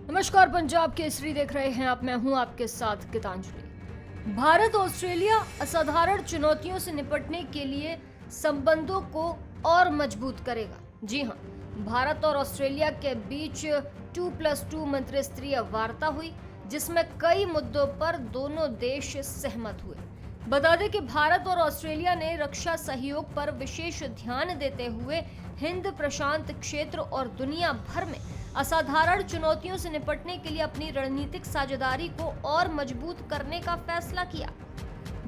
नमस्कार, पंजाब केसरी देख रहे हैं आप। मैं हूं आपके साथ गीतांजलि। भारत ऑस्ट्रेलिया असाधारण चुनौतियों से निपटने के लिए संबंधों को और मजबूत करेगा। जी हां, भारत और ऑस्ट्रेलिया के बीच 2+2 मंत्रिस्तरीय वार्ता हुई, जिसमें कई मुद्दों पर दोनों देश सहमत हुए। बता दें कि भारत और ऑस्ट्रेलिया ने रक्षा सहयोग पर विशेष ध्यान देते हुए हिंद प्रशांत क्षेत्र और दुनिया भर में असाधारण चुनौतियों से निपटने के लिए अपनी रणनीतिक साझेदारी को और मजबूत करने का फैसला किया।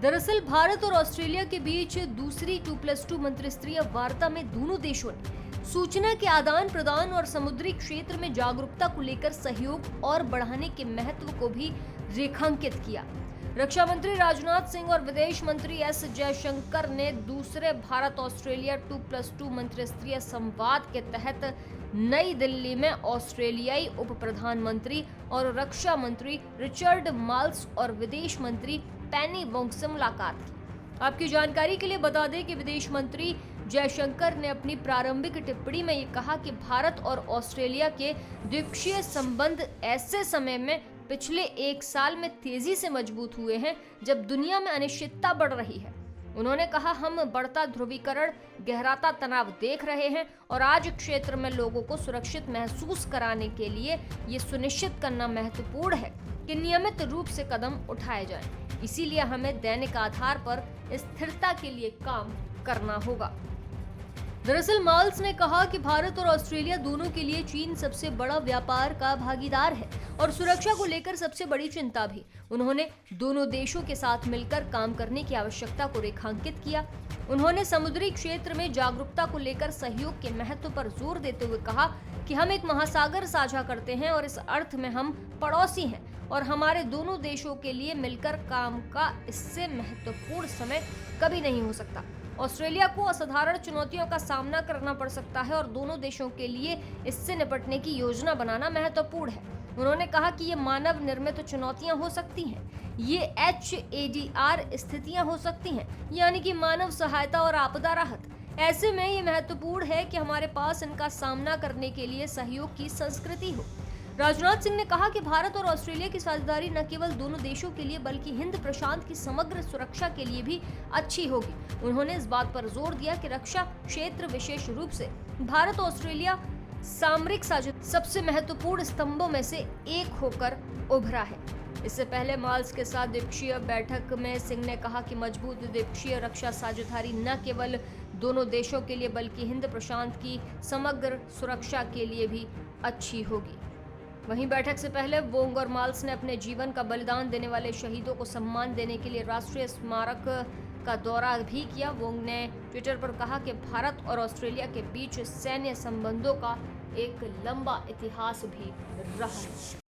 दरअसल भारत और ऑस्ट्रेलिया के बीच दूसरी 2+2 मंत्रिस्तरीय वार्ता में दोनों देशों ने सूचना के आदान प्रदान और समुद्री क्षेत्र में जागरूकता को लेकर सहयोग और बढ़ाने के महत्व को भी रेखांकित किया। रक्षा मंत्री राजनाथ सिंह और विदेश मंत्री एस जयशंकर ने दूसरे भारत ऑस्ट्रेलिया 2+2 मंत्रिस्तरीय संवाद के तहत नई दिल्ली में ऑस्ट्रेलियाई उप प्रधानमंत्री और रक्षा मंत्री रिचर्ड माल्स और विदेश मंत्री पेनी वोंग से मुलाकात की। आपकी जानकारी के लिए बता दें कि विदेश मंत्री जयशंकर ने अपनी प्रारंभिक टिप्पणी में ये कहा कि भारत और ऑस्ट्रेलिया के द्विपक्षीय संबंध ऐसे समय में पिछले 1 साल में तेजी से मजबूत हुए हैं जब दुनिया में अनिश्चितता बढ़ रही है। उन्होंने कहा, हम बढ़ता ध्रुवीकरण, गहराता तनाव देख रहे हैं और आज क्षेत्र में लोगों को सुरक्षित महसूस कराने के लिए ये सुनिश्चित करना महत्वपूर्ण है कि नियमित रूप से कदम उठाए जाएं। इसीलिए हमें दैनिक आधार पर स्थिरता के लिए काम करना होगा। दरअसल माल्स ने कहा कि भारत और ऑस्ट्रेलिया दोनों के लिए चीन सबसे बड़ा व्यापार का भागीदार है और सुरक्षा को लेकर सबसे बड़ी चिंता भी। उन्होंने दोनों देशों के साथ मिलकर काम करने की आवश्यकता को रेखांकित किया। उन्होंने समुद्री क्षेत्र में जागरूकता को लेकर सहयोग के महत्व पर जोर देते हुए कहा कि हम एक महासागर साझा करते हैं और इस अर्थ में हम पड़ोसी हैं और हमारे दोनों देशों के लिए मिलकर काम का इससे महत्वपूर्ण समय कभी नहीं हो सकता। ऑस्ट्रेलिया को असाधारण चुनौतियों का सामना करना पड़ सकता है और दोनों देशों के लिए इससे निपटने की योजना बनाना महत्वपूर्ण है। उन्होंने कहा कि ये मानव निर्मित चुनौतियां हो सकती हैं, ये HADR स्थितियां हो सकती हैं, यानी कि मानव सहायता और आपदा राहत। ऐसे में ये महत्वपूर्ण है कि हमारे पास इनका सामना करने के लिए सहयोग की संस्कृति हो। राजनाथ सिंह ने कहा कि भारत और ऑस्ट्रेलिया की साझेदारी न केवल दोनों देशों के लिए बल्कि हिंद प्रशांत की समग्र सुरक्षा के लिए भी अच्छी होगी। उन्होंने इस बात पर जोर दिया कि रक्षा क्षेत्र विशेष रूप से भारत ऑस्ट्रेलिया सामरिक साझेदारी सबसे महत्वपूर्ण स्तंभों में से एक होकर उभरा है। इससे पहले माल्स के साथ द्विपक्षीय बैठक में सिंह ने कहा कि मजबूत द्विपक्षीय रक्षा साझेदारी न केवल दोनों देशों के लिए बल्कि हिंद प्रशांत की समग्र सुरक्षा के लिए भी अच्छी होगी। वहीं बैठक से पहले वोंग और माल्स ने अपने जीवन का बलिदान देने वाले शहीदों को सम्मान देने के लिए राष्ट्रीय स्मारक का दौरा भी किया। वोंग ने ट्विटर पर कहा कि भारत और ऑस्ट्रेलिया के बीच सैन्य संबंधों का एक लंबा इतिहास भी रहा है।